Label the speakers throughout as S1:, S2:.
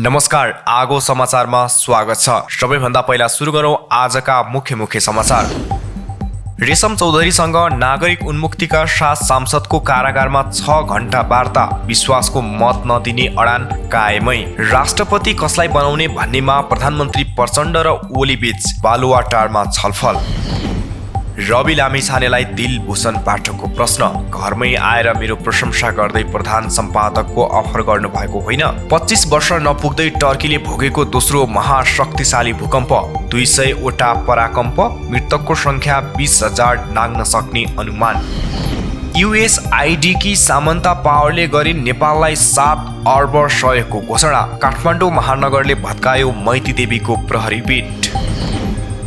S1: नमस्कार, आगो समाचारमा स्वागत छ। सबैभन्दा पहिला सुरु गरौँ आजका मुख्य समाचार। रेशम चौधरीसँग नागरिक उन्मुक्तिका साथ सांसदको कारागारमा 6 घण्टा वार्ता, विश्वासको मत नदिने अडान कायमै। राष्ट्रपति कसलाई बनाउने भन्नेमा प्रधानमन्त्री प्रचण्ड र ओलीबीच बालुवाटारमा छलफल। रवि लामिछानेलाई दिलभूषण पाठकको प्रश्न, घरमै आएर मेरो प्रशंसा गर्दै प्रधान सम्पादकको अफर गर्नुभएको होइन। 25 वर्ष नपुग्दै टर्कीले भोगेको दोस्रो महाशक्तिशाली भूकम्प, 200 वटा पराकम्प, मृतकको संख्या 20,000 नाग्न सक्ने अनुमान। USAID की सामन्ता पावरले गरी नेपाललाई 7 अर्ब सहयोगको घोषणा, काठमाडौँ महानगरले भत्कायो मैती देवीको प्रहरी पीठ।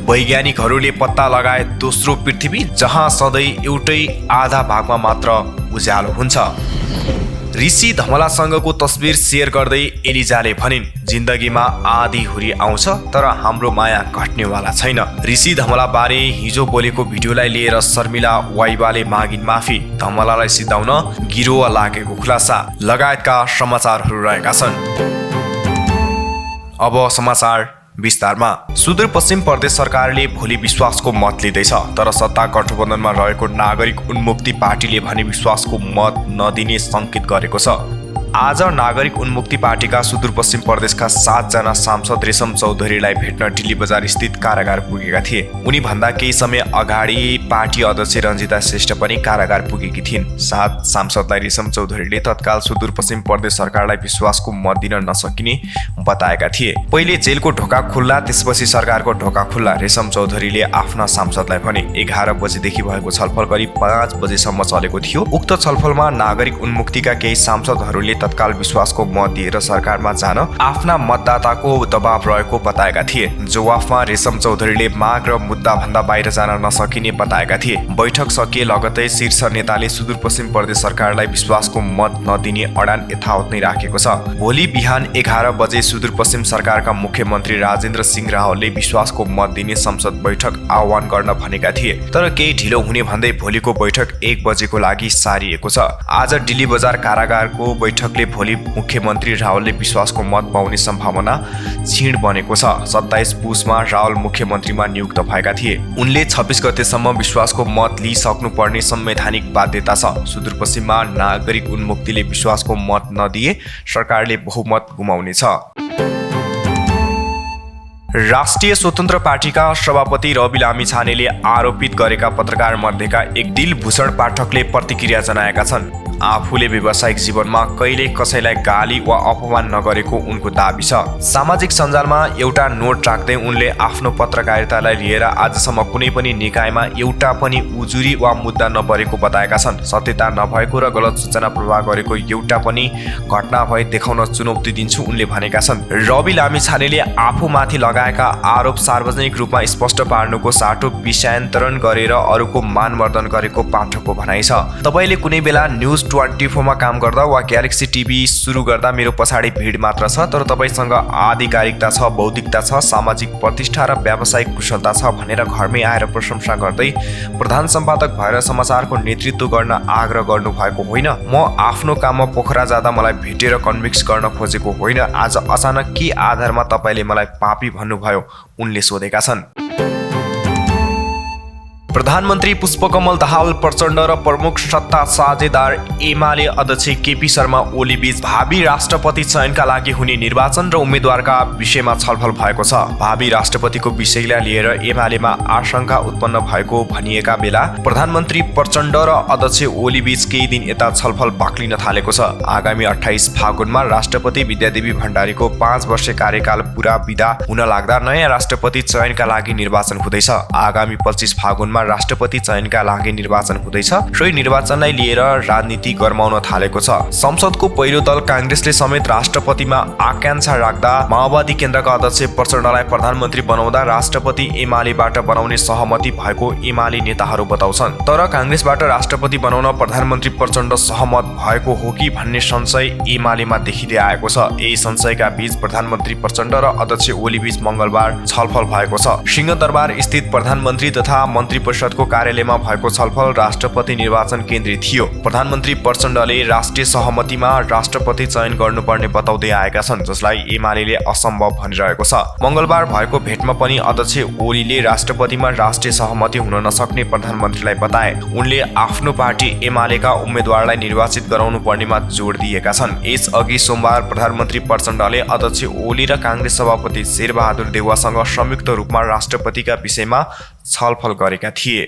S1: वैज्ञानिकहरूले पत्ता लगाए दोस्रो पृथ्वी, जहाँ सधैँ एउटै आधा भागमा मात्र उज्यालो हुन्छ। ऋषि धमलासँगको तस्बिर सेयर गर्दै एलिजाले भनिन्, जिन्दगीमा आधी हुरी आउँछ तर हाम्रो माया घट्नेवाला छैन। ऋषि धमला बारे हिजो बोलेको भिडियोलाई लिएर शर्मिला वाइबाले मागिन् माफी, धमलालाई सिधाउन गिरोह लागेको खुलासा लगायतका समाचारहरू रहेका छन्। अब समाचार विस्तारमा। सुदूरपश्चिम प्रदेश सरकारले भोलि विश्वासको मत लिँदैछ, तर सत्ता गठबन्धनमा रहेको नागरिक उन्मुक्ति पार्टीले भने विश्वासको मत नदिने सङ्केत गरेको छ। आज नागरिक उन्मुक्ति पार्टीका सुदूरपश्चिम प्रदेशका 7 जना सांसद रेशम चौधरीलाई भेट्न दिल्ली बजार स्थित कारागार पुगेका थिए। उनी भन्दा केही समय अगाडि पार्टी अध्यक्ष रञ्जिता श्रेष्ठ पनि कारागार पुगेकी थिइन्। 7 सांसदलाई रेशम चौधरीले तत्काल सुदूरपश्चिम प्रदेश सरकारलाई विश्वासको मत दिन नसकिने बताएका थिए। पहिले जेलको ढोका खुल्ला, त्यसपछि सरकारको ढोका खुल्ला, रेशम चौधरीले आफ्ना सांसदलाई भने। 11 बजेदेखि भएको छलफल करिब 5 बजेसम्म चलेको थियो। उक्त छलफलमा नागरिक उन्मुक्तिका केही सांसदहरूले तत्काल विश्वासको मत दिएर सरकारमा जान आफ्ना मतदाताको दबाव रहेको बताएका थिए। जवाफमा रेशम चौधरीले माग र मुद्दा भन्दा बाहिर जान नसकिने बताएका थिए। बैठक सकिए लगतै शीर्ष नेताले सुदूरपश्चिम प्रदेश सरकारलाई विश्वासको मत नदिने अडान यथावत नै राखेको छ। भोलि बिहान 11 बजे सुदूरपश्चिम सरकारका मुख्यमन्त्री राजेन्द्र सिंह रावलले विश्वासको मत दिने संसद बैठक आह्वान गर्न भनेका थिए, तर केही ढिलो हुने भन्दै भोलिको बैठक 1 बजेको लागि सारिएको छ। आज दिल्ली बजार कारागारको बैठकले भोलि मुख्यमन्त्री रावलले विश्वासको मत पाउने सम्भावना क्षीण बनेको छ। 27 पुसमा रावल मुख्यमन्त्रीमा नियुक्त भएका थिए। उनले 26 गतेसम्म विश्वासको मत लिइसक्नुपर्ने संवैधानिक बाध्यता छ। सुदूरपश्चिममा नागरिक उन्मुक्तिले विश्वासको मत नदिए सरकारले बहुमत गुमाउनेछ। राष्ट्रिय स्वतन्त्र पार्टीका सभापति रवि लामिछानेले आरोपित गरेका पत्रकार मध्येका एक दिलभूषण पाठकले प्रतिक्रिया जनाएका छन्। आफूले व्यावसायिक जीवनमा कहिले कसैलाई गाली वा अपमान नगरेको उनको दाबी छ। सामाजिक सञ्जालमा एउटा नोट राख्दै उनले आफ्नो पत्रकारितालाई लिएर आजसम्म कुनै पनि निकायमा एउटा पनि उजुरी वा मुद्दा नपरेको बताएका छन्। सत्यता नभएको र गलत सूचना प्रवाह गरेको एउटा पनि घटना भए देखाउन चुनौती दिन्छु उनले भनेका छन्। रवि लामिछानेले आफूमाथि लगाएका आरोप सार्वजनिक रूपमा स्पष्ट पार्नुको साटो विषयान्तरण गरेर अरूको मानवर्धन गरेको पाठकको भनाइ छ। तपाईले कुनै बेला न्युज 24 मा काम गर्दा वा ग्यालेक्सी टिभी सुरु गर्दा मेरो पछाडि भिड मात्र छ, तर तपाईसँग आधिकारिकता छ, बौद्धिकता छ, सामाजिक प्रतिष्ठा र व्यावसायिक कुशलता छ भनेर घरमै आएर प्रशंसा गर्दै प्रधान सम्पादक भएर समाचारको नेतृत्व गर्न आग्रह गर्नुभएको होइन। म आफ्नो काममा पोखरा जाँदा मलाई भेटेर कन्भिन्स गर्न खोजेको होइन। आज अचानक के आधारमा तपाईले मलाई पापी भन्नुभयो, उनले सोधेका छन्। प्रधानमन्त्री पुष्पकमल दाहाल प्रचण्ड र प्रमुख सत्ता साझेदार एमाले अध्यक्ष केपी शर्मा ओली बीच भावी राष्ट्रपति चयनका लागि हुने निर्वाचन र उम्मेद्वारका विषयमा छलफल भएको छ। भावी राष्ट्रपतिको विषयलाई लिएर एमालेमा आशंका उत्पन्न भएको भनिएका बेला प्रधानमन्त्री प्रचण्ड र अध्यक्ष ओली बीच केही दिन यता छलफल बाक्लिन थालेको छ। आगामी 28 फागुनमा राष्ट्रपति विद्यादेवी भण्डारीको 5 वर्ष कार्यकाल पूरा बिदा हुन लाग्दा नयाँ राष्ट्रपति चयनका लागि निर्वाचन हुँदैछ। आगामी 25 फागुनमा राष्ट्रपति चयनका लागि निर्वाचन हुँदैछ। सोही निर्वाचनलाई लिएर राजनीति गरमाउन थालेको छ। संसदको पहिलो दल कांग्रेसले समेत राष्ट्रपतिमा आकांक्षा राख्दा माओवादी केन्द्रका अध्यक्ष प्रचण्डलाई प्रधानमन्त्री बनाउँदा राष्ट्रपति एमालेबाट बनाउने सहमति भएको एमाले नेताहरू बताउँछन्। तर कांग्रेसबाट राष्ट्रपति बनाउन प्रधानमन्त्री प्रचण्ड सहमत भएको हो कि भन्ने संशय एमालेमा देखिँदै आएको छ। यही संशयका बीच प्रधानमन्त्री प्रचण्ड र अध्यक्ष ओली बीच मंगलबार छलफल भएको छ। सिंहदरबार स्थित प्रधानमन्त्री तथा मन्त्री परिषदको कार्यालयमा भएको छलफल राष्ट्रपति निर्वाचन केन्द्रित थियो। प्रधानमन्त्री प्रचण्डले राष्ट्रिय सहमतिमा राष्ट्रपति चयन गर्नुपर्ने बताउँदै आएका छन्, जसलाई एमाले असम्भव भनिरहेको छ। मङ्गलबार भएको भेटमा पनि अध्यक्ष ओलीले राष्ट्रपतिमा राष्ट्रिय सहमति हुन नसक्ने प्रधानमन्त्रीलाई बताए। उनले आफ्नो पार्टी एमालेका उम्मेद्वारलाई निर्वाचित गराउनु पर्नेमा जोड दिएका छन्। यसअघि सोमबार प्रधानमन्त्री प्रचण्डले अध्यक्ष ओली र काङ्ग्रेस सभापति शेरबहादुर देउवासँग संयुक्त रूपमा राष्ट्रपतिका विषयमा छलफल गरेका थिए।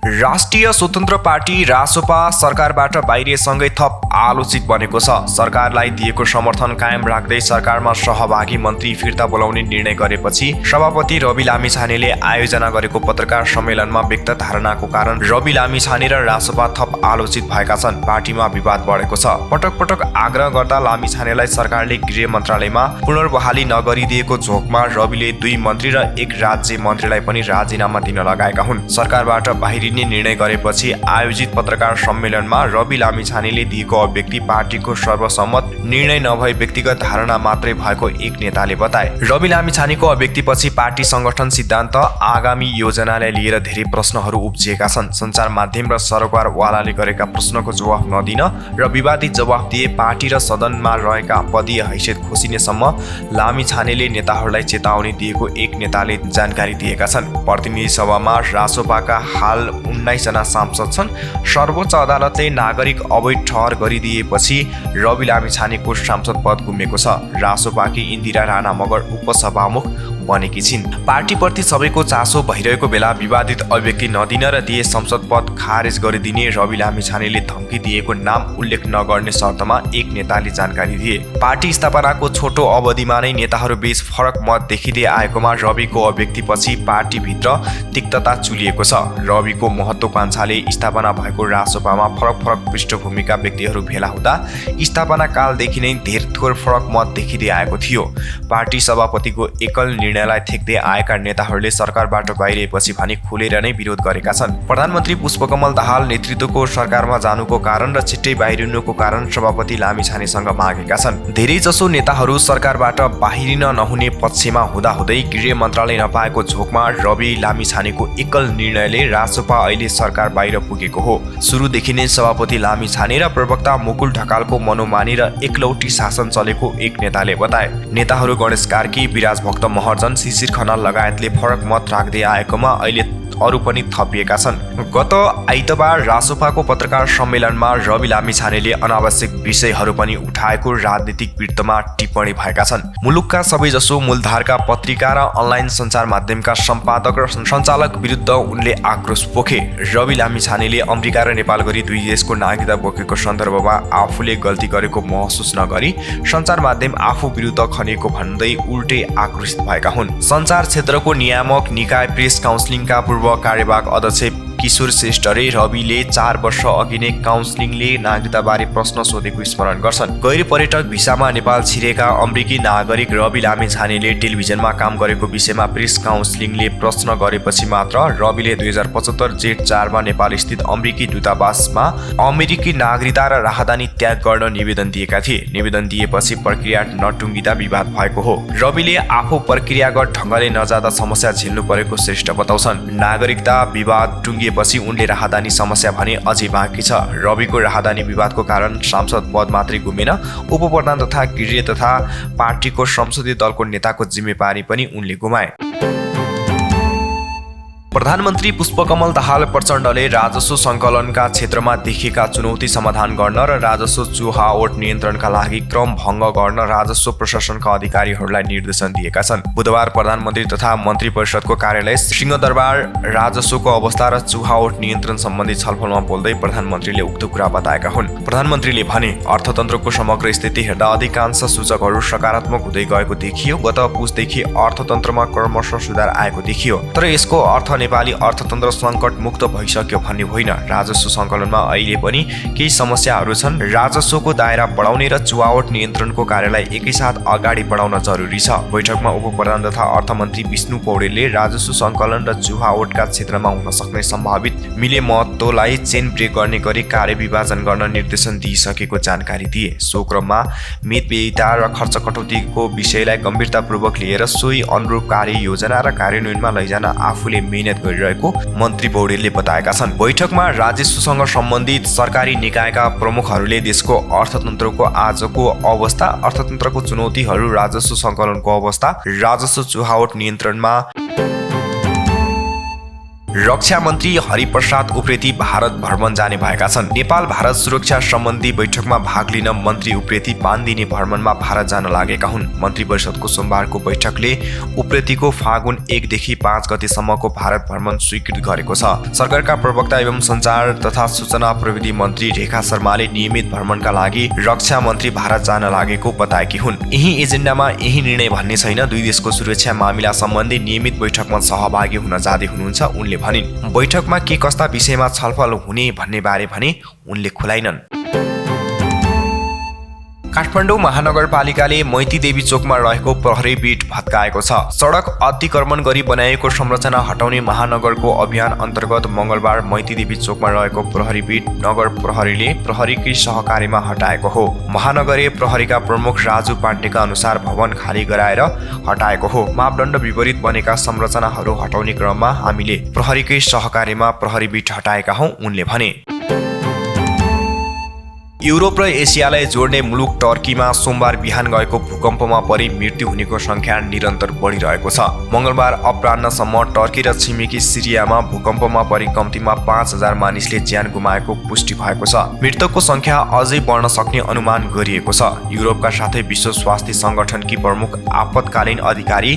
S1: राष्ट्रिय स्वतन्त्र पार्टी रासोपा सरकारबाट बाहिरिएसँगै थप आलोचित बनेको छ। सरकारलाई दिएको समर्थन कायम राख्दै सरकारमा सहभागी मन्त्री फिर्ता बोलाउने निर्णय गरेपछि सभापति रवि लामिछानेले आयोजना गरेको पत्रकार सम्मेलनमा व्यक्त धारणाको कारण रवि लामिछाने र रासोपा थप आलोचित भएका छन्। पार्टीमा विवाद बढेको छ। पटक पटक आग्रह गर्दा लामिछानेलाई सरकारले गृह मन्त्रालयमा पुनर्बहाली नगरिदिएको झोकमा रविले 2 मन्त्री र 1 राज्य मन्त्रीलाई पनि राजीनामा दिन लगाएका हुन्। सरकारबाट बाहिरिने निर्णय गरेपछि आयोजित पत्रकार सम्मेलनमा रवि लामिछानेले दिएको अभिव्यक्ति पार्टीको सर्वसम्मत निर्णय नभई व्यक्तिगत धारणा मात्रै भएको एक नेताले बताए। रवि लामिछानेको अभिव्यक्तिपछि पार्टी संगठन सिद्धान्त आगामी योजनालाई लिएर धेरै प्रश्नहरू उब्जिएका छन्। सञ्चार माध्यम र सरकारवालाले गरेका प्रश्नको जवाफ नदिन र विवादित जवाफ दिए पार्टी र सदनमा रहेका पदीय हैसियत खोसिनेसम्म लामिछानेले नेताहरूलाई चेतावनी दिएको एक नेताले जानकारी दिएका छन्। प्रतिनिधि सभामा रासोपाका हाल 19 जना सांसद छन्। सर्वोच्च अदालतले नागरिक अवैध ठहर गरिदिएपछि रवि लामिछानेको सांसद पद गुमेको छ। रासोपाकी इन्दिरा राणा मगर उपसभामुख बनेकी छिन्। पार्टीप्रति सबैको चासो भइरहेको बेला विवादित अभिव्यक्ति नदिन र दिए संसद पद खारेज गरिदिने रवि लामिछानेले धम्की दिएको नाम उल्लेख नगर्ने शर्तमा एक नेताले जानकारी दिए। पार्टी स्थापनाको छोटो अवधिमा नै नेताहरू बीच फरक मत देखिँदै आएकोमा रविको अभिव्यक्तिपछि पार्टीभित्र तिक्तता चुलिएको छ। रविको महत्त्वाकांक्षाले स्थापना भएको रासोपामा फरक पृष्ठभूमिका व्यक्तिहरू भेला हुँदा स्थापना कालदेखि नै धेर थोर फरक मत देखिँदै आएको थियो। पार्टी सभापतिको एकल निर्णयलाई थेक्दै आएका नेताहरूले सरकारबाट बाहिरिएपछि भने खुलेर नै विरोध गरेका छन्। प्रधानमन्त्री पुष्पकमल दाहाल नेतृत्वको सरकारमा जानुको कारण र छिट्टै बाहिरिनुको कारण सभापति लामिछानेसँग मागेका छन्। धेरैजसो नेताहरू सरकारबाट बाहिरिन नहुने पक्षमा हुँदाहुँदै गृह मन्त्रालय नपाएको झोकमा रवि लामिछानेको एकल निर्णयले रासोपा अहिले सरकार बाहिर पुगेको हो। सुरुदेखि नै सभापति लामिछाने र प्रवक्ता मुकुल ढकालको मनोमानी र एकलौटी शासन चलेको एक नेताले बताए। नेताहरू गणेश कार्की, विराज भक्त महर्जन, शिशिर खनाल लगायतले फरक मत राख्दै आएकोमा अहिले अरू पनि थपिएका छन्। गत आइतबार रासोपाको पत्रकार सम्मेलनमा रवि लामिछानेले अनावश्यक विषयहरू पनि उठाएको राजनीतिक वृत्तमा टिप्पणी भएका छन्। मुलुकका सबैजसो मूलधारका पत्रिका र अनलाइन सञ्चार माध्यमका सम्पादक र सञ्चालक विरुद्ध उनले आक्रोश पोखे। रवि लामिछानेले अमेरिका र नेपाल गरी 2 देशको नागरिकता बोकेको सन्दर्भमा आफूले गल्ती गरेको महसुस नगरी सञ्चार माध्यम आफू विरुद्ध खनेको भन्दै उल्टै आक्रोशित भएका हुन्। सञ्चार क्षेत्रको नियामक निकाय प्रेस काउन्सिलिङका पूर्व कार्यवाहक अध्यक्ष किशोर श्रेष्ठले रविले 4 वर्ष अघि नै काउन्सिलिङले नागरिकताबारे प्रश्न सोधेको स्मरण गर्छन्। गैर पर्यटक भिसामा नेपाल छिरेका अमेरिकी नागरिक रवि लामिछानेले टेलिभिजनमा काम गरेको विषयमा प्रेस काउन्सिलिङले प्रश्न गरेपछि मात्र रविले 2075 जेठ 4 मा नेपाल स्थित अमेरिकी दूतावासमा अमेरिकी नागरिकता र राहदानी त्याग गर्न निवेदन दिएका थिए। निवेदन दिएपछि प्रक्रिया नटुङ्गिँदा विवाद भएको हो। रविले आफू प्रक्रियागत ढङ्गले नजाँदा समस्या झेल्नु परेको श्रेष्ठ बताउँछन्। नागरिकता विवाद पछि उनले राहदानी समस्या भने अझै बाँकी छ। रविको राहदानी विवादको कारण सांसद पद मात्रै गुमेन, उपप्रधान तथा गृह तथा पार्टीको संसदीय दलको नेताको जिम्मेवारी पनि उनले गुमाए। प्रधानमन्त्री पुष्पकमल दाहाल प्रचण्डले राजस्व सङ्कलनका क्षेत्रमा देखिएका चुनौती समाधान गर्न र राजस्व चुहावट नियन्त्रणका लागि क्रम भङ्ग गर्न राजस्व प्रशासनका अधिकारीहरूलाई निर्देशन दिएका छन्। बुधबार प्रधानमन्त्री तथा मन्त्री परिषदको कार्यालय सिंहदरबार राजस्वको अवस्था र चुहावट नियन्त्रण सम्बन्धी छलफलमा बोल्दै प्रधानमन्त्रीले उक्त कुरा बताएका हुन्। प्रधानमन्त्रीले भने अर्थतन्त्रको समग्र स्थिति हेर्दा अधिकांश सूचकहरू सकारात्मक हुँदै गएको देखियो। गत पुसदेखि अर्थतन्त्रमा क्रमशः सुधार आएको देखियो, तर यसको अर्थ नेपाली अर्थतन्त्र सङ्कट मुक्त भइसक्यो भन्ने होइन। राजस्व सङ्कलनमा अहिले पनि केही समस्याहरू छन्। राजस्वको दायरा बढाउने र चुहावट नियन्त्रणको कार्यलाई एकैसाथ अगाडि बढाउन जरुरी छ। बैठकमा उपप्रधान तथा अर्थमन्त्री विष्णु पौडेलले राजस्व सङ्कलन र चुहावटका क्षेत्रमा हुन सक्ने सम्भावित मिलेमतोलाई चेन ब्रेक गर्ने गरी कार्यविभाजन गर्न निर्देशन दिइसकेको जानकारी दिए। सो क्रममा मेदव्ययिता र खर्च कटौतीको विषयलाई गम्भीरतापूर्वक लिएर सोही अनुरूप कार्ययोजना र कार्यान्वयनमा लैजान आफूले मेहनत गरिरहेको मन्त्री पौडेलले बताएका छन्। बैठकमा राजस्वसँग सम्बन्धित सरकारी निकायका प्रमुखहरूले देशको अर्थतन्त्रको आजको अवस्था, अर्थतन्त्रको चुनौतीहरू, राजस्व सङ्कलनको अवस्था, राजस्व चुहावट नियन्त्रणमा रक्षा मन्त्री हरिप्रसाद उप्रेती भारत भ्रमण जाने भएका छन्। नेपाल भारत सुरक्षा सम्बन्धी बैठकमा भाग लिन मन्त्री उप्रेती 5 दिने भ्रमणमा भारत जान लागेका हुन्। मन्त्री परिषदको सोमबारको बैठकले उप्रेतीको फागुन 1 देखि 5 गतेसम्मको भारत भ्रमण स्वीकृत गरेको छ। सरकारका प्रवक्ता एवं सञ्चार तथा सूचना प्रविधि मन्त्री रेखा शर्माले नियमित भ्रमणका लागि रक्षा मन्त्री भारत जान लागेको बताएकी हुन्। यही एजेन्डामा यही निर्णय भन्ने छैन। दुई देशको सुरक्षा मामिला सम्बन्धी नियमित बैठकमा सहभागी हुन जाँदै हुनुहुन्छ उनले भनिन्। बैठकमा के कस्ता विषयमा छलफल हुने भन्ने बारे भने उनले खुलाइनन्। काठमाडौँ महानगरपालिकाले मैतीदेवी चोकमा रहेको प्रहरी बीट भत्काएको छ। सडक अतिक्रमण गरी बनाइएको संरचना हटाउने महानगरको अभियान अन्तर्गत मंगलबार मैतीदेवी चोकमा रहेको प्रहरी बीट नगर प्रहरीले प्रहरीकै सहकार्यमा हटाएको हो। महानगरीय प्रहरीका प्रमुख राजु पाण्डेका अनुसार भवन खाली गराएर हटाएको हो। मापदण्ड विपरीत बनेका संरचनाहरू हटाउने क्रममा हामीले प्रहरीकै सहकार्यमा प्रहरी बीट हटाएका हौं, उनले भने। युरोप र एसियालाई जोड्ने मुलुक टर्कीमा सोमबार बिहान गएको भूकम्पमा परि मृत्यु हुनेको संख्या निरन्तर बढिरहेको छ। मंगलबार अपराह्नसम्म टर्की र छिमेकी सिरियामा भूकम्पमा परि कम्तीमा 5000 मानिसले ज्यान गुमाएको पुष्टि भएको छ। मृतकको संख्या अझै बढ्न सक्ने अनुमान गरिएको छ। युरोपका साथै विश्व स्वास्थ्य संगठनकी प्रमुख आपतकालीन अधिकारी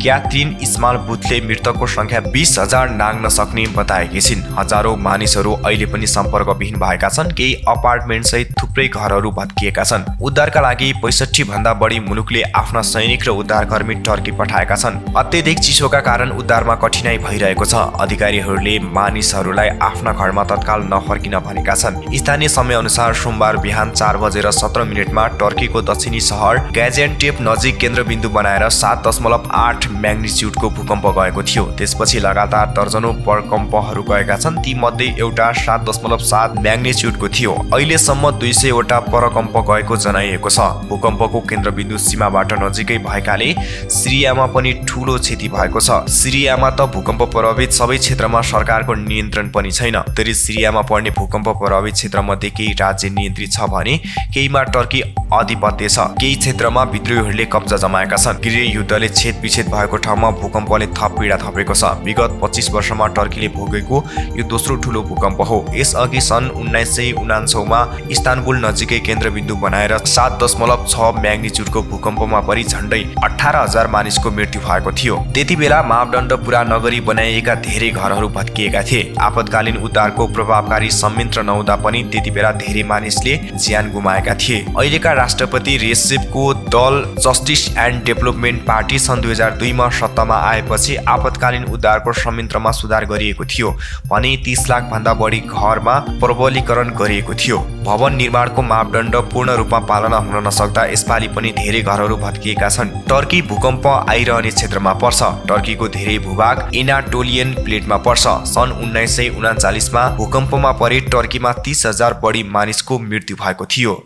S1: क्याथरिन इस्माल बुथले मृतकको संख्या 20,000 नाग्न सक्ने बताएकी छिन्। हजारौं मानिसहरू अहिले पनि सम्पर्कविहीन भएका छन्। केही अपार्टमेन्ट सहित थुप्रै घरहरू भत्किएका छन्। उद्धारका लागि 65 भन्दा बढी मुलुकले आफ्ना सैनिक र उद्धारकर्मी टर्की पठाएका छन्। अत्यधिक चिसोका कारण उद्धारमा कठिनाई भइरहेको छ। अधिकारीहरूले मानिसहरूलाई आफ्ना घरमा तत्काल नफर्किन भनेका छन्। स्थानीय समयअनुसार सोमबार बिहान 4:17 टर्कीको दक्षिणी सहर ग्याजिएन्टेप नजिक केन्द्रबिन्दु बनाएर 7.8 म्याग्निच्युडको भूकम्प गएको थियो। त्यसपछि लगातार दर्जनौं प्रकम्पहरू गएका छन्। ती मध्ये एउटा 7.7 म्याग्निच्युडको थियो। अहिलेसम्म 200 वटा प्रकम्प गएको जनाइएको छ। भूकम्पको केन्द्रबिन्दु सीमाबाट नजिकै भएकाले सिरियामा पनि ठूलो क्षति भएको छ। सिरियामा त भूकम्प प्रभावित सबै क्षेत्रमा सरकारको नियन्त्रण पनि छैन। तर सिरियामा पर्ने भूकम्प प्रभावित क्षेत्रमध्ये केही राज्य नियन्त्रित छ भने केहीमा टर्की आधिपत्य छ। केही क्षेत्रमा विद्रोहीहरूले कब्जा जमाएका छन्। गृह युद्धले छेदविच्छेद भएको ठाउँमा भूकम्पले थप पीडा थपेको छ। विगत 25 वर्षमा टर्कीले भोगेको यो दोस्रो ठूलो भूकम्प हो। यसअघि सन् 1999 मा इस्तानबुल नजिकै केन्द्रबिन्दु बनाएर 7.6 म्याग्निच्युडको भूकम्पमा परि झण्डै 18,000 मानिसको मृत्यु भएको थियो। त्यतिबेला मापदण्ड पूरा नगरी बनाइएका धेरै घरहरू भत्किएका थिए। आपतकालीन उद्धारको प्रभावकारी संयन्त्र नहुँदा पनि त्यतिबेला धेरै मानिसले ज्यान गुमाएका थिए। अहिलेका राष्ट्रपति रेसेपको दल जस्टिस एन्ड डेभलपमेन्ट पार्टी सन् 2002 मा सत्तामा आएपछि आपतकालीन उद्धारको संयन्त्रमा सुधार गरिएको थियो भने 30 लाख भन्दा बढी घरमा प्रबलीकरण गरिएको थियो। भवन निर्माणको मापदण्ड पूर्ण रूपमा पालना हुन नसक्दा यसपालि पनि धेरै घरहरू भत्किएका छन्। टर्की भूकम्प आइरहने क्षेत्रमा पर्छ। टर्कीको धेरै भूभाग एनाटोलियन प्लेटमा पर्छ। सन् 1939 मा भूकम्पमा परि टर्कीमा 30,000 बढी मानिसको मृत्यु भएको थियो।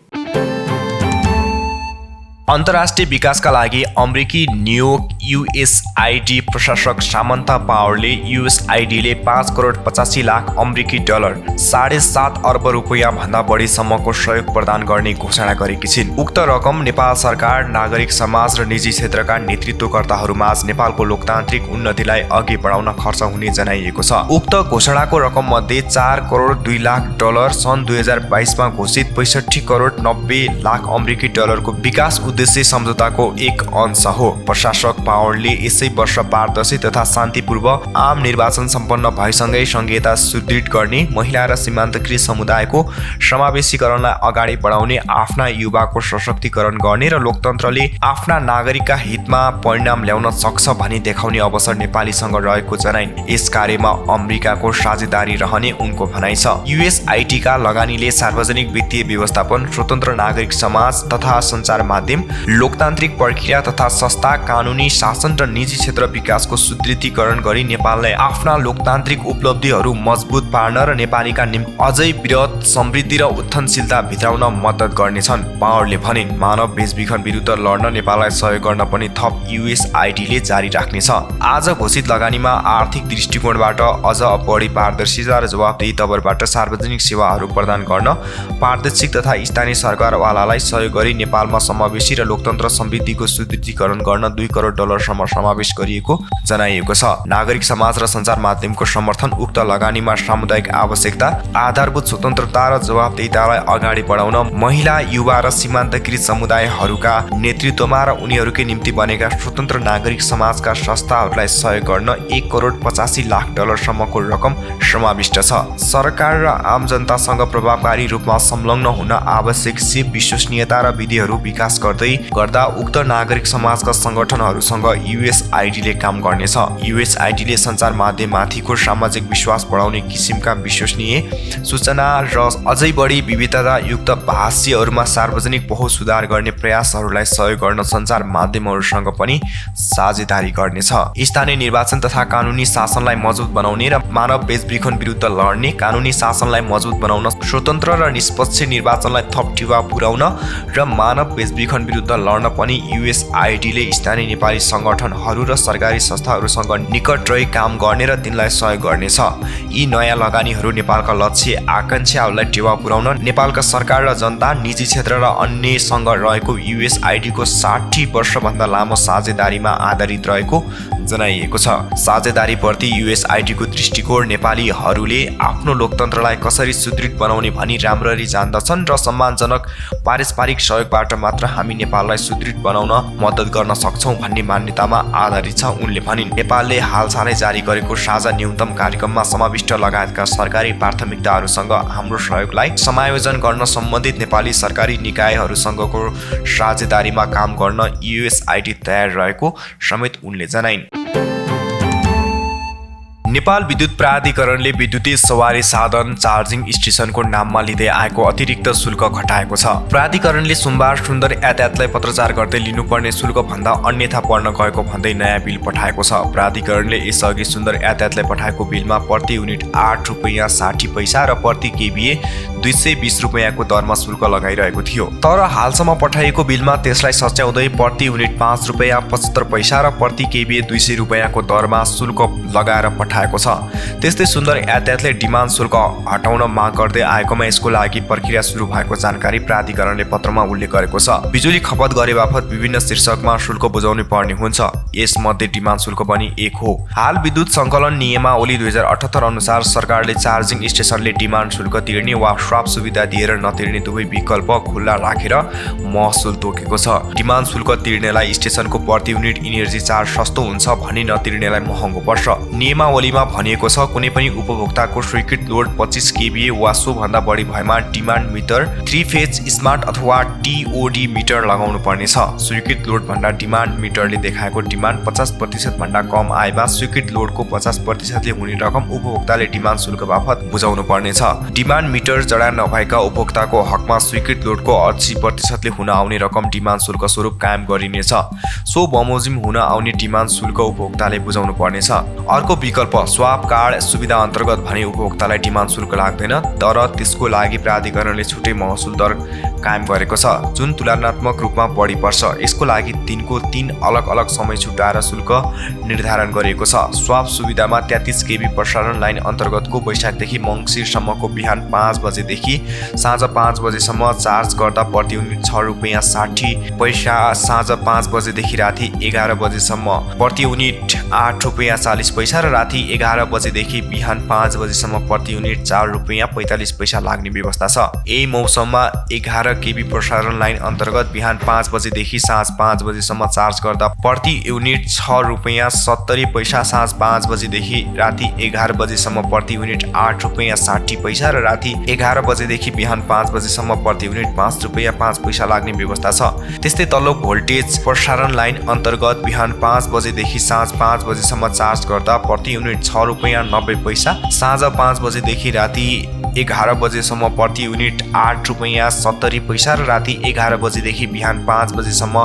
S1: अन्तर्राष्ट्रिय विकासका लागि अमेरिकी नियोग युएसआइडी प्रशासक सामन्था पावरले युएसआइडीले 5 करोड 85 लाख अमेरिकी डलर $7.5 अर्ब रुपैयाँ भन्दा बढीसम्मको सहयोग प्रदान गर्ने घोषणा गरेकी छिन्। उक्त रकम नेपाल सरकार, नागरिक समाज र निजी क्षेत्रका नेतृत्वकर्ताहरूमाझ नेपालको लोकतान्त्रिक उन्नतिलाई अघि बढाउन खर्च हुने जनाइएको छ। उक्त घोषणाको रकम मध्ये 4 करोड 2 लाख डलर सन् 2022 मा घोषित 65 करोड 90 लाख अमेरिकी डलरको विकास उद्देश्य सम्झौताको एक अंश हो। प्रशासक पावरले यसै वर्ष पारदर्शी तथा शान्तिपूर्व आम निर्वाचन सम्पन्न भएसँगै संघीयता सुदृढ गर्ने, महिला र सीमान्तकृत समुदायको समावेशीकरणलाई अगाडि बढाउने, आफ्ना युवाको सशक्तिकरण गर्ने र लोकतन्त्रले आफ्ना नागरिकका हितमा परिणाम ल्याउन सक्छ भनी देखाउने अवसर नेपालीसँग रहेको जनाइन्। यस कार्यमा अमेरिकाको साझेदारी रहने उनको भनाइ छ। USAID का लगानीले सार्वजनिक वित्तीय व्यवस्थापन, स्वतन्त्र नागरिक समाज तथा सञ्चार माध्यम, लोकतान्त्रिक प्रक्रिया तथा संस्था, कानुनी शासन र निजी क्षेत्र विकासको सुदृढीकरण गरी नेपाललाई आफ्ना लोकतान्त्रिक उपलब्धिहरू मजबुत पार्न र नेपालीका निम्ति अझै वृहत समृद्धि र उत्थानशीलता भित्राउन मद्दत गर्नेछन्। पावरले भनिन्, मानव बेचबिखन विरुद्ध लड्न नेपाललाई सहयोग गर्न पनि थप USAID ले जारी राख्नेछ। आज घोषित लगानीमा आर्थिक दृष्टिकोणबाट अझ बढी पारदर्शिता र जवाफदेही तवरबाट सार्वजनिक सेवाहरू प्रदान गर्न, प्रादेशिक तथा स्थानीय सरकारवालालाई सहयोग गरी नेपालमा समावेशी र लोकतन्त्र समृद्धिको सुदृढीकरण गर्न $2 करोड सम्म समावेश गरिएको जनाइएको छ। नागरिक समाज र सञ्चार माध्यमको समर्थन उक्त लगानीमा सामुदायिक आवश्यकता, आधारभूत स्वतन्त्रता र जवाफदेहीतालाई अगाडि बढाउन, महिला, युवा र सीमान्तकृत समुदायहरूका नेतृत्वमा र उनीहरूकै निम्ति बनेका स्वतन्त्र नागरिक समाजका संस्थाहरूलाई सहयोग गर्न $1.85 करोड सम्मको रकम समाविष्ट छ। सरकार र आम जनतासँग प्रभावकारी रूपमा संलग्न हुन आवश्यक विश्वसनीयता र विधिहरू विकास गर्दा उक्त नागरिक समाजका सङ्गठनहरूसँग USAID ले काम गर्नेछ। USAID ले सञ्चार माध्यममाथिको सामाजिक विश्वास बढाउने किसिमका विश्वसनीय सूचना र अझै बढी विविधतायुक्त भाष्यहरूमा सार्वजनिक पहुँच सुधार गर्ने प्रयासहरूलाई सहयोग गर्न सञ्चार माध्यमहरूसँग पनि साझेदारी गर्नेछ। स्थानीय निर्वाचन तथा कानुनी शासनलाई मजबुत बनाउने र मानव बेचबिखन विरुद्ध लड्ने, कानुनी शासनलाई मजबुत बनाउन, स्वतन्त्र र निष्पक्ष निर्वाचनलाई थप टेवा पुर्याउन र मानव बेचबिखन विरुद्ध लड्न पनि USAID ले स्थानीय नेपाली सङ्गठनहरू र सरकारी संस्थाहरूसँग निकट रही काम गर्ने र तिनलाई सहयोग गर्नेछ। यी नयाँ लगानीहरू नेपालका लक्ष्य आकांक्षाहरूलाई टेवा पुर्याउन, नेपालका सरकार र जनता, निजी क्षेत्र र अन्यसँग रहेको USAID को 60 वर्षभन्दा लामो साझेदारीमा आधारित रहेको जनाइएको छ। साझेदारीप्रति USAID को दृष्टिकोण नेपालीहरूले आफ्नो लोकतन्त्रलाई कसरी सुदृढ बनाउने भनी राम्ररी जान्दछन् र सम्मानजनक पारस्परिक सहयोगबाट मात्र हामी नेपाललाई सुदृढ बनाउन मद्दत गर्न सक्छौँ भन्ने मान्यतामा आधारित छ। उनले भनिन्, नेपालले हालसालै जारी गरेको साझा न्यूनतम कार्यक्रममा समाविष्ट लगायतका सरकारी प्राथमिकताहरूसँग हाम्रो सहयोगलाई समायोजन गर्न सम्बन्धित नेपाली सरकारी निकायहरूसँगको साझेदारीमा काम गर्न USAID तयार रहेको समेत उनले जनाइन्। नेपाल विद्युत प्राधिकरणले विद्युतीय सवारी साधन चार्जिङ स्टेसनको नाममा लिँदै आएको अतिरिक्त शुल्क घटाएको छ। प्राधिकरणले सोमबार सुन्दर यातायातलाई पत्रचार गर्दै लिनुपर्ने शुल्क भन्दा अन्यथा पर्न गएको भन्दै नयाँ बिल पठाएको छ। प्राधिकरणले यसअघि सुन्दर यातायातलाई पठाएको बिलमा प्रति युनिट ₹8.60 र प्रति kVA ₹220 को दरमा शुल्क लगाइरहेको थियो। तर हालसम्म पठाइएको बिलमा त्यसलाई सच्याउँदै प्रति युनिट ₹5.75 र प्रति kVA ₹200 को दरमा शुल्क लगाएर पठाएको छ। त्यस्तै सुन्दर यातायातले डिमान्ड शुल्क हटाउन माग गर्दै आएकोमा यसको लागि प्रक्रिया सुरु भएको जानकारी प्राधिकरणले पत्रमा उल्लेख गरेको छ। बिजुली खपत गरे बापत विभिन्न शीर्षकमा शुल्क बुझाउनु पर्ने हुन्छ। यसमध्ये डिमान्ड शुल्क पनि एक हो। हाल विद्युत सङ्कलन नियमावली 2078 अनुसार सरकारले चार्जिङ स्टेसनले डिमान्ड शुल्क तिर्ने वा स्वाप सुविधा दिएर नतिर्ने दुवै विकल्प खुल्ला राखेर महसुल तोकेको छ। डिमान्ड शुल्क तिर्नेलाई स्टेसनको प्रति युनिट इनर्जी चार्ज सस्तो हुन्छ भने नतिर्नेलाई महँगो पर्छ। नियमावलीमा भनिएको छ, कुनै पनि उपभोक्ताको स्वीकृत लोड 25 kVA वा सोभन्दा बढी भएमा डिमान्ड मिटर 3 फेज स्मार्ट अथवा TOD मिटर लगाउनु पर्नेछ। स्वीकृत लोड भन्दा डिमान्ड मिटरले देखाएको डिमान्ड 50% भन्दा कम आएमा स्वीकृत लोडको 50% ले हुने रकम उपभोक्ताले डिमान्ड शुल्क बापत बुझाउनु पर्नेछ। डिमान्ड मिटर जडा नभएका उपभोक्ताको हकमा स्वीकृत लोडको 80% ले हुन आउने रकम डिमान्ड शुल्क स्वरूप कायम गरिनेछ। सो बमोजिम हुन आउने डिमान्ड शुल्क उपभोक्ताले बुझाउनु पर्नेछ। अर्को विकल्प स्वाप कार्ड सुविधा अन्तर्गत भने उपभोक्तालाई डिमान्ड शुल्क लाग्दैन, तर त्यसको लागि प्राधिकरणले छुट्टै महसुल दर कायम गरेको छ, जुन तुलनात्मक रूपमा बढी पर्छ। यसको लागि दिनको 3 अलग-अलग समय छुट्याएर शुल्क निर्धारण गरिएको छ। स्वाप सुविधामा 33 kV प्रसारण लाइन अन्तर्गतको वैशाखदेखि मङ्सिरसम्मको बिहान 5 बजेदेखि बजेदेखि साँझ 5 बजेसम्म चार्ज गर्दा प्रति युनिट 6 रुपैयाँ 60 पैसा, साँझ 5 बजेदेखि राति 11 बजेसम्म प्रति युनिट 8 रुपैयाँ 40 पैसा र राति 11 बजेदेखि बिहान 5 बजेसम्म प्रति युनिट 4 रुपैयाँ 45 पैसा लाग्ने व्यवस्था छ। यही मौसममा 11 केबी प्रसारण लाइन अन्तर्गत बिहान 5 बजेदेखि साँझ 5 बजेसम्म चार्ज गर्दा प्रति युनिट 6 रुपैयाँ 70 पैसा, साँझ 5 बजेदेखि राति 11 बजेसम्म प्रति युनिट 8 रुपैयाँ 60 पैसा र राति 11 बजेदेखि बिहान 5 बजेसम्म प्रति युनिट 5 रुपैयाँ 5 पैसा लाग्ने व्यवस्था छ। त्यस्तै तल्लो भोल्टेज प्रसारण लाइन अन्तर्गत बिहान 5 बजेदेखि साँझ 5 बजेसम्म चार्ज गर्दा प्रति युनिट 6 रुपैयाँ 90 पैसा, साँझ 5 बजेदेखि राति 11 बजेसम्म प्रति युनिट 8 रुपैयाँ 70 पैसा र राति 11 बजेदेखि बिहान 5 बजेसम्म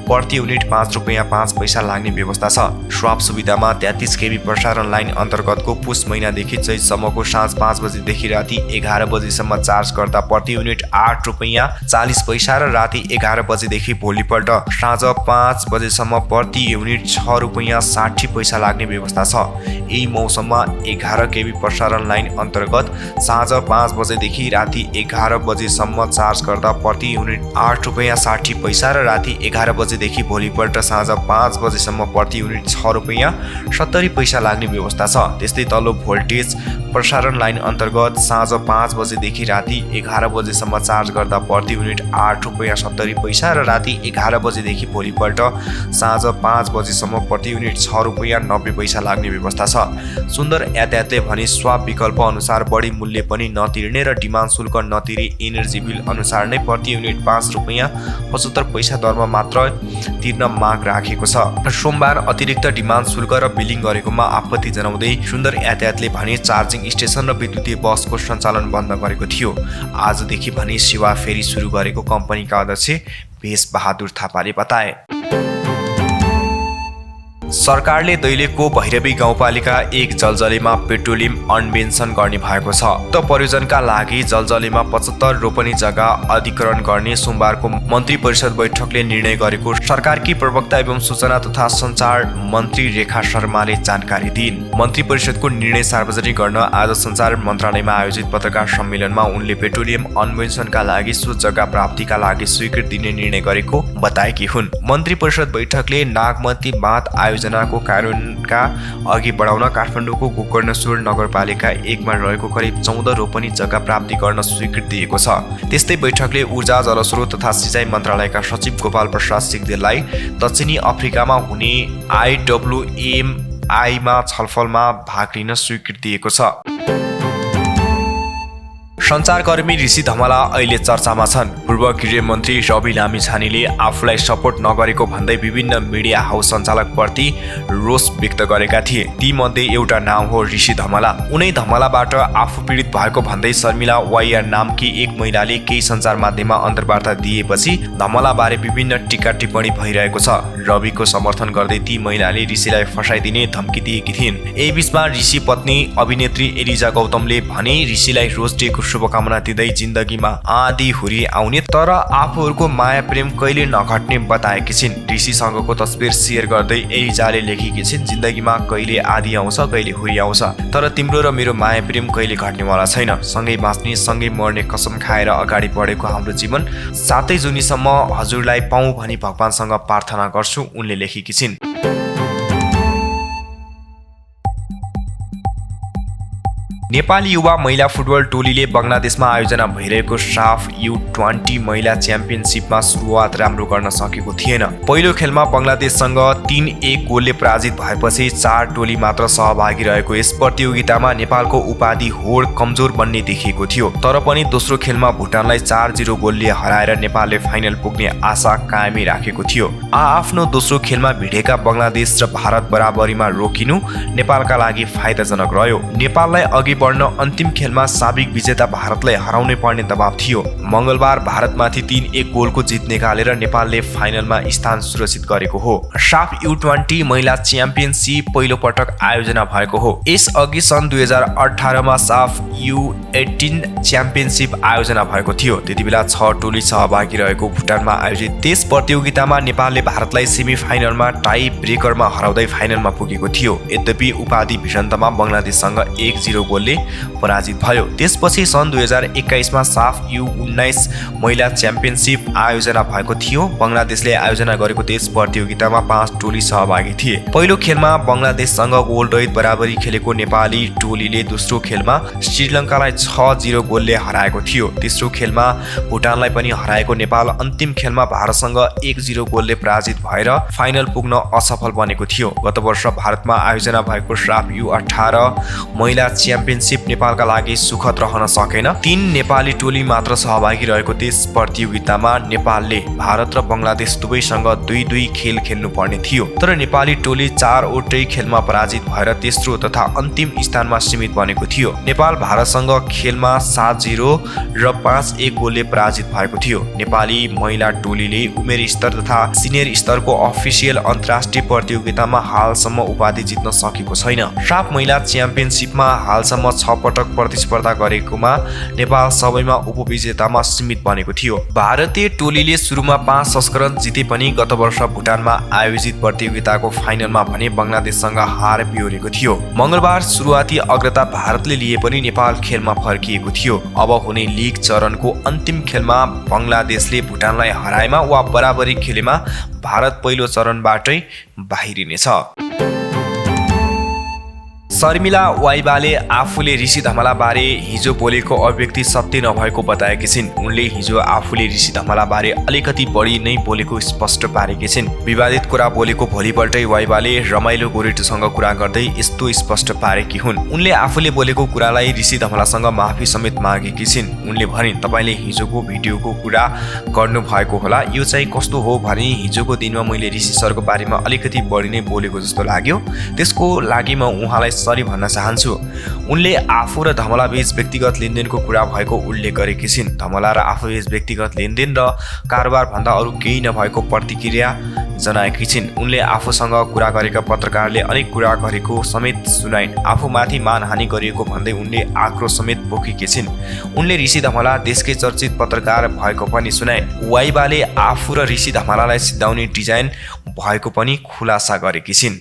S1: प्रति युनिट 5 रुपैयाँ 5 पैसा लाग्ने व्यवस्था छ। स्वाप सुविधामा 33 केबी प्रसारण लाइन अन्तर्गतको पुस महिनादेखि चैतसम्मको साँझ 5 बजेदेखि राति 11 बजेसम्म चार्ज गर्दा प्रति युनिट 8 रुपैयाँ 40 पैसा र राति 11 बजेदेखि भोलिपल्ट साँझ 5 बजेसम्म प्रति युनिट 6 रुपैयाँ 60 पैसा लाग्ने व्यवस्था छ। यही मौसममा 11 केबी प्रसारण लाइन अन्तर्गत साँझ 5 बजेदेखि राति 11 बजेसम्म चार्ज गर्दा प्रति युनिट 8 रुपैयाँ 60 पैसा र राति 11 बजेदेखि भोलिपल्ट साँझ 5 बजेसम्म प्रति युनिट 6 रुपैयाँ 70 पैसा लाग्ने व्यवस्था छ। त्यस्तै तल्लो भोल्टेज प्रसारण लाइन अन्तर्गत साँझ 5 बजेदेखि राति 11 बजेसम्म चार्ज गर्दा प्रति युनिट 8 रुपैयाँ 70 पैसा र राति 11 बजेदेखि भोलिपल्ट साँझ 5 बजेसम्म प्रति युनिट 6 रुपैयाँ 90 पैसा लाग्ने व्यवस्था छ। सुन्दर यातायातले भने स्वाप विकल्प अनुसार बढी मूल्य पनि नतिर्ने र डिमान्ड शुल्क नतिरी एनर्जी बिल अनुसार नै प्रति युनिट 5 रुपैयाँ 75 पैसा दरमा मात्र तिर्न माग राखेको छ। सोमबार अतिरिक्त डिमान्ड शुल्क र बिलिङ गरेकोमा आपत्ति जनाउँदै सुन्दर यातायातले भने चार्जिङ स्टेसन र विद्युतीय बसको सञ्चालन बन्द गरेको थियो। आजदेखि भने सेवा फेरि सुरु गरेको कम्पनीका अध्यक्ष भेष बहादुर थापाले बताए। सरकारले दैलेखको भैरवी गाउँपालिका 1 जलजलेमा पेट्रोलियम अन्वेषण गर्ने भएको छ। त परियोजनाका लागि जलजलेमा 75 रोपनी जग्गा अधिग्रहण गर्ने सोमबारको मन्त्री परिषद बैठकले निर्णय गरेको सरकारकी प्रवक्ता एवं सूचना तथा सञ्चार मन्त्री रेखा शर्माले जानकारी दिइन्। मन्त्री परिषदको निर्णय सार्वजनिक गर्न आज सञ्चार मन्त्रालयमा आयोजित पत्रकार सम्मेलनमा उनले पेट्रोलियम अन्वेषणका लागि सो जग्गा प्राप्तिका लागि स्वीकृति दिने निर्णय गरेको बताएकी हुन्। मन्त्री परिषद बैठकले नागमती बाँध आयोजनाको कार्यान्वयनका अघि बढाउन काठमाडौँको गोकर्णेश्वर नगरपालिका 1 मा रहेको करिब 14 रोपनी जग्गा प्राप्ति गर्न स्वीकृति दिएको छ। त्यस्तै बैठकले ऊर्जा जलस्रोत तथा सिँचाइ मन्त्रालयका सचिव गोपाल प्रसाद सिग्देललाई दक्षिणी अफ्रिकामा हुने IWMI मा छलफलमा भाग लिन स्वीकृति दिएको छ। सञ्चारकर्मी ऋषि धमला अहिले चर्चामा छन्। पूर्व गृह मन्त्री रवि लामिछानेले आफूलाई सपोर्ट नगरेको भन्दै विभिन्न मिडिया हाउस सञ्चालकप्रति रोष व्यक्त गरेका थिए। ती मध्ये एउटा नाम हो ऋषि धमला। उनै धमलाबाट आफू पीडित भएको भन्दै शर्मिला वाइया नामकी एक महिलाले केही सञ्चार माध्यममा अन्तर्वार्ता दिएपछि धमलाबारे विभिन्न टिका टिप्पणी भइरहेको छ। रविको समर्थन गर्दै ती महिलाले ऋषिलाई फसाइदिने धम्की दिएकी थिइन्। यही बीचमा ऋषि पत्नी अभिनेत्री एलिजा गौतमले भने ऋषिलाई रोज डेको शुभकामना दिँदै जिन्दगीमा आँधी हुरी आउने तर आफूहरूको माया प्रेम कहिले नघट्ने बताएकी छिन्। ऋषिसँगको तस्बिर सेयर गर्दै एलिजाले लेखेकी छिन्, जिन्दगीमा कहिले आँधी आउँछ कहिले हुरी आउँछ, तर तिम्रो र मेरो माया प्रेम कहिले घट्नेवाला छैन। सँगै बाँच्ने सँगै मर्ने कसम खाएर अगाडि बढेको हाम्रो जीवन 7 जुनीसम्म हजुरलाई पाऊँ भनी भगवानसँग प्रार्थना गर्छु, उनले लेखेकी छिन्। नेपाली युवा महिला फुटबल टोलीले बङ्गलादेशमा आयोजना भइरहेको साफ U20 महिला च्याम्पियनसिपमा सुरुवात राम्रो गर्न सकेको थिएन। पहिलो खेलमा बङ्गलादेशसँग 3-1 गोलले पराजित भएपछि 4 टोली मात्र सहभागी रहेको यस प्रतियोगितामा नेपालको उपाधि होड कमजोर बन्ने देखिएको थियो। तर पनि दोस्रो खेलमा भुटानलाई 4-0 गोलले हराएर नेपालले फाइनल पुग्ने आशा कायमै राखेको थियो। आफ्नो दोस्रो खेलमा भिडेका बङ्गलादेश र भारत बराबरीमा रोकिनु नेपालका लागि फाइदाजनक रह्यो। नेपाललाई अघि बढ्न अन्तिम खेलमा साबिक विजेता भारतलाई हराउनै पर्ने दबाव थियो। मंगलबार भारतमाथि 3-1 गोलको जित निकालेर नेपालले फाइनलमा स्थान सुरक्षित गरेको हो। साफ U20 महिला च्याम्पियनसिप पहिलो पटक आयोजना भएको हो। यसअघि सन् 2018 मा साफ U18 च्याम्पियनसिप आयोजना भएको थियो। त्यतिबेला 6 टोली सहभागी रहेको भुटानमा आयोजित त्यस प्रतियोगितामा नेपालले भारतलाई सेमी फाइनलमा टाई ब्रेकरमा हराउँदै फाइनलमा पुगेको थियो। यद्यपि उपाधि भिडन्तमा बङ्गलादेशसँग 1-0 गोलले गोलले पराजित भयो। त्यसपछि सन् 2021 मा साफ U19 महिला च्याम्पियनसिप आयोजना भएको थियो। बङ्गलादेशले आयोजना गरेको त्यस प्रतियोगितामा 5 टोली सहभागी थिए। पहिलो खेलमा बङ्गलादेशसँग गोलरहित बराबरी खेलेको नेपाली टोलीले दोस्रो खेलमा श्रीलङ्कालाई 6-0 गोलले हराएको थियो। तेस्रो खेलमा भुटानलाई पनि हराएको नेपाल अन्तिम खेलमा भारतसँग 1-0 गोलले पराजित भएर फाइनल पुग्न असफल बनेको थियो। गत वर्ष भारतमा आयोजना भएको साफ U18 महिला च्याम्पियनसिप नेपालका लागि सुखद रहन सकेन। 3 नेपाली टोली मात्र सहभागी रहेको त्यस प्रतियोगितामा नेपालले भारत र बङ्गलादेश दुवैसँग 2-2 खेल खेल्नु पर्ने थियो। तर नेपाली टोली 4वटै खेलमा पराजित भएर तेस्रो तथा अन्तिम स्थानमा सीमित बनेको थियो। नेपाल भारतसँग खेलमा 7-0 र 5-1 गोलले पराजित भएको थियो। नेपाली महिला टोलीले उमेर स्तर तथा सिनियर स्तरको अफिसियल अन्तर्राष्ट्रिय प्रतियोगितामा हालसम्म उपाधि जित्न सकेको छैन। साफ महिला च्याम्पियनसिपमा हालसम्म 6 पटक प्रतिस्पर्धा गरेकोमा नेपाल सबैमा उपविजेतामा सीमित बनेको थियो। भारतीय टोलीले सुरुमा 5 संस्करण जिते पनि गत वर्ष भुटानमा आयोजित प्रतियोगिताको फाइनलमा भने बङ्गलादेशसँग हार बिहोरेको थियो। मङ्गलबार सुरुवाती अग्रता भारतले लिए पनि नेपाल खेलमा फर्किएको थियो। अब हुने लिग चरणको अन्तिम खेलमा बङ्गलादेशले भुटानलाई हराएमा वा बराबरी खेलेमा भारत पहिलो चरणबाटै बाहिरिनेछ। शर्मिला वाइबाले आफूले ऋषि धमलाबारे हिजो बोलेको अभिव्यक्ति सत्य नभएको बताएकी छिन्। उनले हिजो आफूले ऋषि धमलाबारे अलिकति बढी नै बोलेको स्पष्ट पारेकी छिन्। विवादित कुरा बोलेको भोलिपल्टै वाइबाले रमाइलो गोरेटोसँग कुरा गर्दै यस्तो स्पष्ट पारेकी हुन्। उनले आफूले बोलेको कुरालाई ऋषि धमलासँग माफी समेत मागेकी छिन्। उनले भनिन्, तपाईले हिजोको भिडियोको कुरा गर्नु भएको होला। यो चाहिँ कस्तो हो भने हिजोको दिनमा मैले ऋषि सरको बारेमा अलिकति बढी नै बोलेको जस्तो लाग्यो। त्यसको लागि म उहाँलाई सरी भन्न चाहन्छु। उनले आफू र धमला बीच व्यक्तिगत लेनदेनको कुरा भएको उल्लेख गरेकी छिन्। धमला र आफू बीच व्यक्तिगत लेनदेन र कारोबार भन्दा अरू केही नभएको प्रतिक्रिया जनाएकी छिन्। उनले आफूसँग कुरा गरेका पत्रकारले अनेक कुरा गरेको समेत सुनाइन्। आफूमाथि मानहानि गरिएको भन्दै उनले आक्रोश समेत पोखेकी छिन्। उनले ऋषि धमला देशकै चर्चित पत्रकार भएको पनि सुनाइन्। वाइबाले आफू र ऋषि धमलालाई सिद्धाउने डिजाइन भएको पनि खुलासा गरेकी छिन्।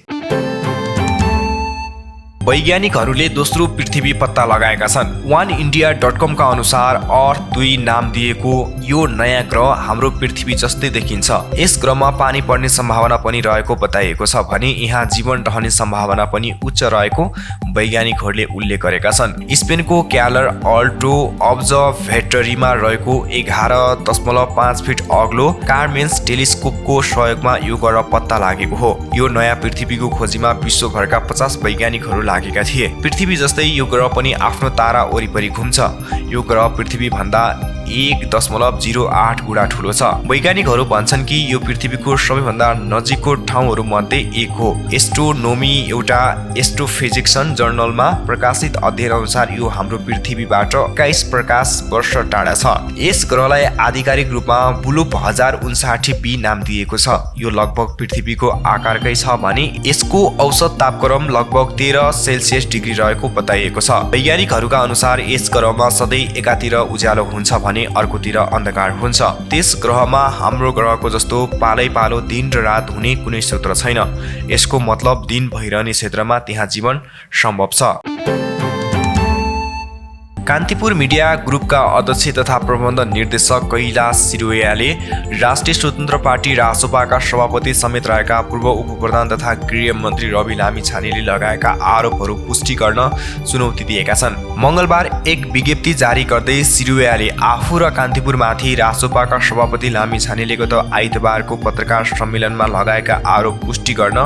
S1: वैज्ञानिकहरूले दोस्रो पृथ्वी पत्ता लगाएका छन्। oneindia.com का अनुसार अर्थ 2 नाम दिएको यो नयाँ ग्रह हाम्रो पृथ्वी जस्तै देखिन्छ। यस ग्रहमा पानी पर्ने सम्भावना पनि रहेको बताइएको छ भने यहाँ जीवन रहने सम्भावना पनि उच्च रहेको वैज्ञानिकहरूले उल्लेख गरेका छन्। स्पेनको क्यालर अल्टो अब्जर्भेटरीमा रहेको 11.5 फिट अग्लो कार्मेन्स टेलिस्कोपको सहयोगमा यो ग्रह पत्ता लागेको हो। यो नयाँ पृथ्वीको खोजीमा विश्वभरका 50 वैज्ञानिकहरू लागेका थिए। पृथ्वी जस्तै यो ग्रह पनि आफ्नो तारा वरिपरि घुम्छ। यो ग्रह पृथ्वी भन्दा 1.08 गुणा ठुलो छ। वैज्ञानिकहरू भन्छन् कि यो पृथ्वीको सबैभन्दा नजिकको ठाउँहरू मध्ये एक हो। एस्ट्रोनोमी एउटा एस्ट्रोफिजिक्स जर्नलमा प्रकाशित अध्ययन अनुसार यो हाम्रो पृथ्वीबाट 21 प्रकाश वर्ष टाढा छ। यस ग्रहलाई आधिकारिक रूपमा बुलुप 1059 b नाम दिएको छ। यो लगभग पृथ्वीको आकारकै छ भने यसको औसत तापक्रम लगभग 13 सेल्सियस डिग्री रहेको बताइएको छ। वैज्ञानिकहरूका अनुसार यस ग्रहमा सधैँ एकातिर उज्यालो हुन्छ भने अर्कोतिर अन्धकार हुन्छ। त्यस ग्रहमा हाम्रो ग्रहको जस्तो पालै पालो दिन र रात हुने कुनै सूत्र छैन। यसको मतलब दिन भइरहने क्षेत्रमा त्यहाँ जीवन सम्भव छ। कान्तिपुर मिडिया ग्रुपका अध्यक्ष तथा प्रबन्ध निर्देशक कैलाश सिरोयाले राष्ट्रिय स्वतन्त्र पार्टी रासोपाका सभापति समेत रहेका पूर्व उपप्रधान तथा गृहमन्त्री रवि लामिछानेले लगाएका आरोपहरू पुष्टि गर्न चुनौती दिएका छन्। मङ्गलबार एक विज्ञप्ति जारी गर्दै सिरोयाले आफू र कान्तिपुरमाथि रासोपाका सभापति लामिछानेले गत आइतबारको पत्रकार सम्मेलनमा लगाएका आरोप पुष्टि गर्न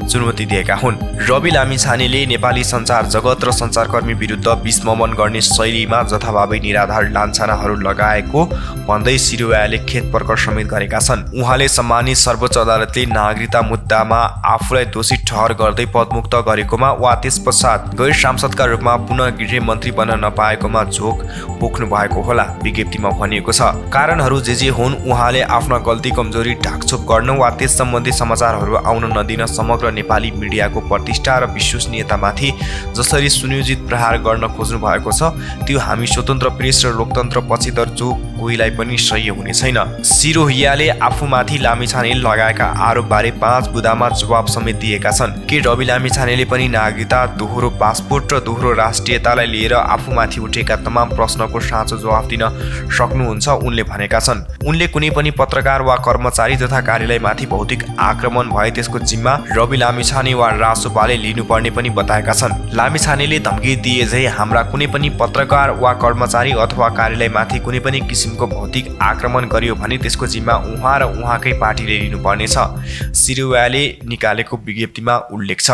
S1: चुनौती दिएका हुन्। रवि लामिछानेले नेपाली सञ्चार जगत र सञ्चारकर्मी विरुद्ध विस्मरण गर्ने शैलीमा जथाभावी निराधार लान्छनाहरू लगाएको भन्दै सिरोयाले खेद प्रकट समेत गरेका छन्। उहाँले सम्मानित सर्वोच्च अदालतले नागरिकता मुद्दामा आफूलाई दोषी ठहर गर्दै पदमुक्त गरेकोमा वा त्यसपश्चात गैर सांसदका रूपमा पुनः गृहमन्त्री बन्न नपाएकोमा झोक पोख्नु भएको होला। विज्ञप्तिमा भनिएको छ, कारणहरू जे हुन् उहाँले आफ्ना गल्ती कमजोरी ढाकछोप गर्न वा त्यस सम्बन्धी समाचारहरू आउन नदिन समग्र नेपाली मिडियाको प्रतिष्ठा र विश्वसनीयतामाथि जसरी सुनियोजित प्रहार गर्न खोज्नु भएको छ त्यो हामी स्वतन्त्र प्रेस र लोकतन्त्र पक्षधर जो कोहीलाई पनि सह्य हुने छैन। सिरोहियाले आफूमाथि लामिछाने लगाएका आरोपबारे 5 बुँदामा जवाब समेत दिएका छन्। के रवि लामिछानेले पनि नागरिकता, दोहोरो पासपोर्ट र दोहोरो राष्ट्रियतालाई लिएर आफूमाथि उठेका तमाम प्रश्नको साँचो जवाफ दिन सक्नुहुन्छ उनले भनेका छन्। उनले कुनै पनि पत्रकार वा कर्मचारी तथा कार्यालयमाथि भौतिक आक्रमण भए त्यसको जिम्मा रवि लामिछाने वा रासोपाले लिनुपर्ने पनि बताएका छन्। लामिछानेले धम्की दिए झै हाम्रा कुनै पनि पत्रकार वा कर्मचारी अथवा कार्यालयमाथि कुनै पनि किसिमको भौतिक आक्रमण गरियो भने त्यसको जिम्मा उहाँ र उहाँकै पार्टीले लिनुपर्नेछ, सिरोयाले निकालेको विज्ञप्तिमा उल्लेख छ।